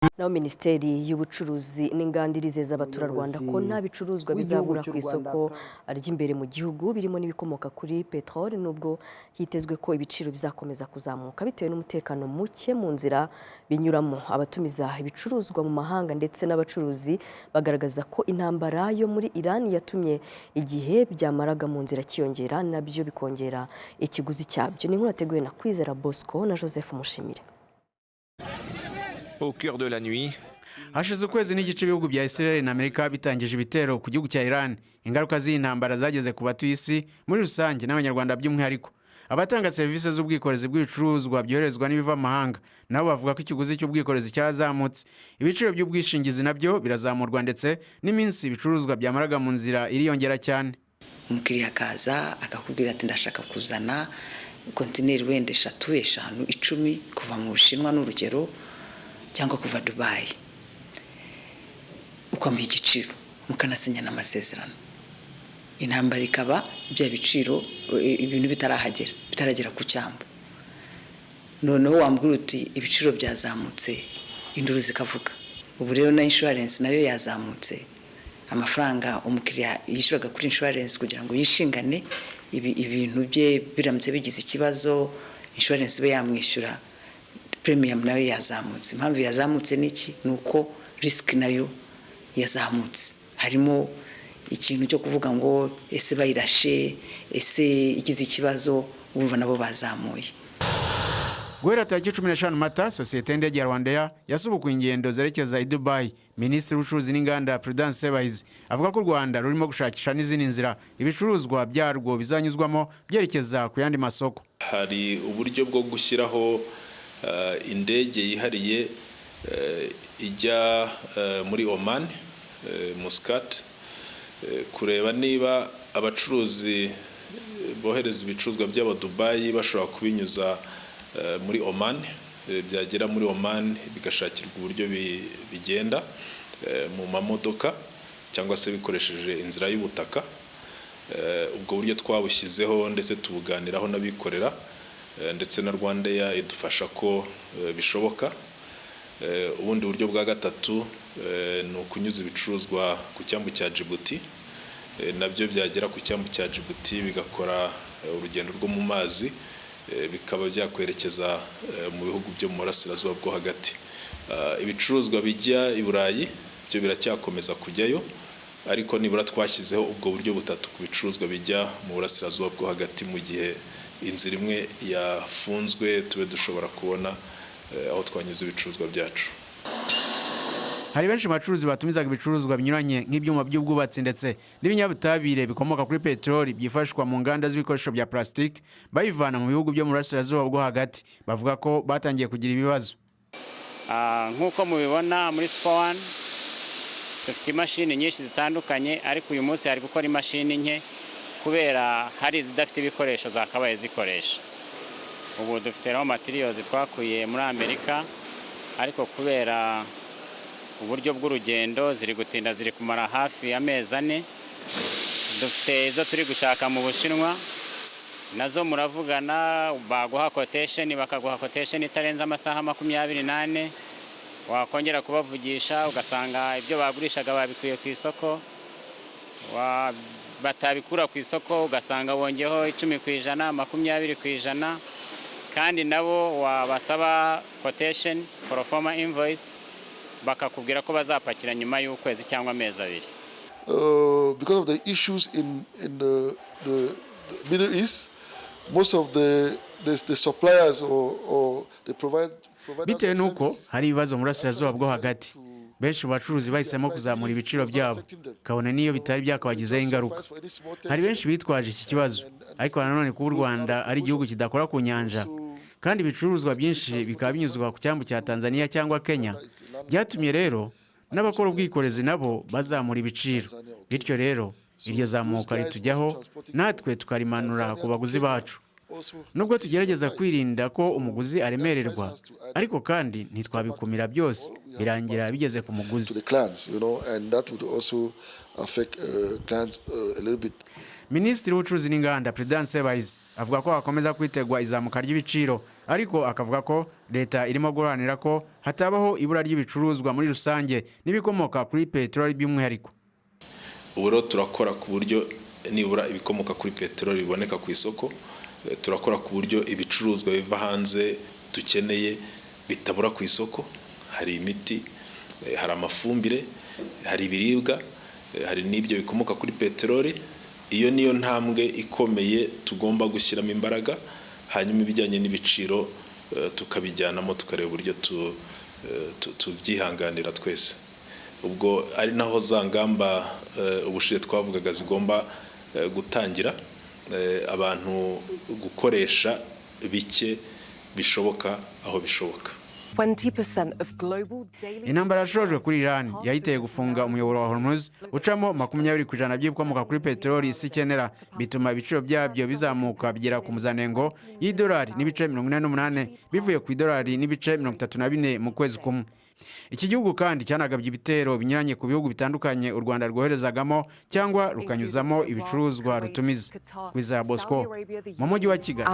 Naho Minisiteri y'Ubucuruzi n'Ingandirize z'abaturarwanda ko nta bicuruzwa bizabura ku isoko ry'imbere mu gihugu birimo n'ibikomoka kuri peteroli, nubwo hitezwe ko ibiciro bizakomeza kuzamuka bitewe n'umutekano muke mu nzira binyuramo. Abatumiza ibicuruzwa mu mahanga ndetse n'abacuruzi bagaragaza ko intambara yo muri Iran yatumye igihe byamaraga mu nzira kiyongera, nabyo bikongera ikiguzi cyabyo. Ni inkuru yateguwe na Kwizera Bosco na Joseph Mushimire. Au cœur de la nuit. Hashize ukwezi n'igice ibihugu bya Israel na Amerika bitangije ibitero ku gihugu cya Iran. Ingaruka z'intambara zageze ku batuye isi muri rusange n'abanyarwanda by'umwihariko. Abatanga serivisi z'ubwikorezi bw'ibicuruzwa byoherezwa n'ibiva amahanga nabo bavuga ko ikiguzi cy'ubwikorezi cyazamutse. Ibiciro by'ubwishingizi nabyo birazamurwa ndetse n'iminsi ibicuruzwa byamaraga mu nzira iriyongera cyane. Umukiriya akaza akakubwira ati ndashaka kuzana kontineri wenda 3, 5, 10 kuva mu Bushinwa n'urugero cyangwa kuva Dubai, ukambiye igiciro mukanasinya n'amasezerano. Intambara ikaba bya biciro ibintu bitaragera ku cyambu. Noneho wambwira uti ibiciro byazamutse, induru zikavuga. Ubu rero na insurance nayo yazamutse. Amafaranga umukiriya yishyuraga kuri insurance kugira ngo yishingane ibintu bye biramutse bigize ikibazo, insurance be yamwishyura, premium nayo yazamutse. Impamvu yazamutse niki nuko risk nayo yazamutse. Harimo ikintu cyo kuvuga ngo ese bayirashe, ese igize ikibazo, urumva nabo bazamuye. Guhera tariki 15 Mata, sosiyete y'indege ya Rwandair yasubukuye ingendo zerekeza i Dubai. Minisitiri w'Ubucuruzi n'Inganda Prudence Sebahizi avuga ko u Rwanda rurimo gushakisha n'izindi nzira ibicuruzwa byarwo bizanyuzwamo byerekeza ku yandi masoko. Hari uburyo bwo gushyiraho indege yihariye ijya muri Oman, Muscat, kureba niba abacuruzi bohereza ibicuruzwa by'aba Dubai bashobora kubinyuza muri Oman, byagera muri Oman bigashakirwa uburyo bigenda mu mamodoka cyangwa se bikoresheje inzira y'ubutaka. Ubwo buryo twabushyizeho ndetse tubuganiraho n'abikorera ndetse na Rwandair idufasha ko bishoboka. Ubundi buryo bwa gatatu ni ukunyuza ibicuruzwa ku cyambu cya Djibouti, nabyo byagera ku cyambu cya Djibouti bigakora urugendo rwo mu mazi bikaba byakwerekeza mu bihugu byo mu burasirazuba bwo hagati. Ibicuruzwa bijya i Burayi byo biracyakomeza kujyayo, ariko nibura twashyizeho ubwo buryo butatu ku bicuruzwa bijya mu burasirazuba bwo hagati. Mu gihe inzira imwe yafunzwe tube dushobora kubona aho twanyuze ibicuruzwa byacu. Hari benshi mu bacuruzi batumizaga ibicuruzwa binyuranye nk'ibyuma by'ubwubatsi ndetse n'ibinyabutabire bikomoka kuri peteroli byifashishwa mu nganda z'ibikoresho bya plastic bayivana mu bihugu byo mu burasirazuba bwo hagati. Bavuga ko batangiye kugira ibibazo. Nk'uko mubibona muri Super One dufite imashini nyinshi zitandukanye, ariko uyu munsi hari gukora imashini nke kubera hari izidafite ibikoresho zakabaye zikoresha. Ubu dufite raw materials twakuye muri Amerika, ariko kubera uburyo bw'urugendo ziri gutinda, ziri kumara hafi amezi 4. Dufite izo turi gushaka mu Bushinwa, nazo muravugana baguha quotation, bakaguha quotation itarenza amasaha 28. Wakongera kubavugisha ugasanga ibyo bagurishaga babikuye ku isoko, batabikura ku isoko ugasanga wongeho 10%, 20%, kandi nabo wabasaba quotation pro forma invoice bakakubwira ko bazapakira nyuma y'ukwezi cyangwa amezi 2. Because of the issues in the Middle East, most of the suppliers or the providers bitewe nuko hari ibibazo mu burasirazuba bwo hagati, benshi mu bacuruzi bahisemo kuzamura ibiciro byabo kabone niyo bitari byakabagizeho ingaruka. Hari benshi bitwaje iki kibazo, ariko nanone kuba u Rwanda ari igihugu kidakora ku nyanja kandi ibicuruzwa byinshi bikaba binyuzwa ku cyambu cya Tanzania cyangwa Kenya, byatumye rero n'abakora ubwikorezi nabo bazamura ibiciro. Bityo rero iryo zamuka ritujyaho natwe tukarimanura ku baguzi bacu. Nubwo tugerageza kwirinda ko umuguzi aremererwa, ariko kandi ntitwabikumira byose, birangira bigeze ku muguzi. Minisitiri w'Ubucuruzi n'Inganda Prudence Sebahizi avuga ko hakomeza kwitegwa izamuka ry'ibiciro, ariko akavuga ko leta irimo guharanira ko hatabaho ibura ry'ibicuruzwa muri rusange n'ibikomoka kuri peteroli by'umwihariko. Ubu rero turakora ku buryo nibura ibikomoka kuri peteroli biboneka ku isoko, turakora ku buryo ibicuruzwa biva hanze dukeneye bitabura ku isoko. Hari imiti, hari amafumbire, hari ibiribwa, hari n'ibyo bikomoka kuri peteroli. Iyo niyo ntambwe ikomeye tugomba gushyiramo imbaraga, hanyuma ibijyanye n'ibiciro tukabijyanamo tukareba uburyo tubyihanganira twese. Ubwo ari naho za ngamba ubushize twavugaga zigomba gutangira, abantu gukoresha bike bishoboka aho bishoboka. Intambara yashojwe kuri Iran yahiteye gufunga umuyoboro wa Hormuz ucamo 20% by'ibikomoka kuri peteroli isi ikenera, bituma ibiciro byabyo bizamuka bigera ku muzanengo y'idolari n'ibice 48 bivuye ku idolari n'ibice 34 mu kwezi kumwe. Iki gihugu kandi cyanagabye ibitero binyuranye ku bihugu bitandukanye u Rwanda rwoherezagamo cyangwa rukanyuzamo ibicuruzwa rutumiza. Kwiza Bosco mu mujyi wa Kigali.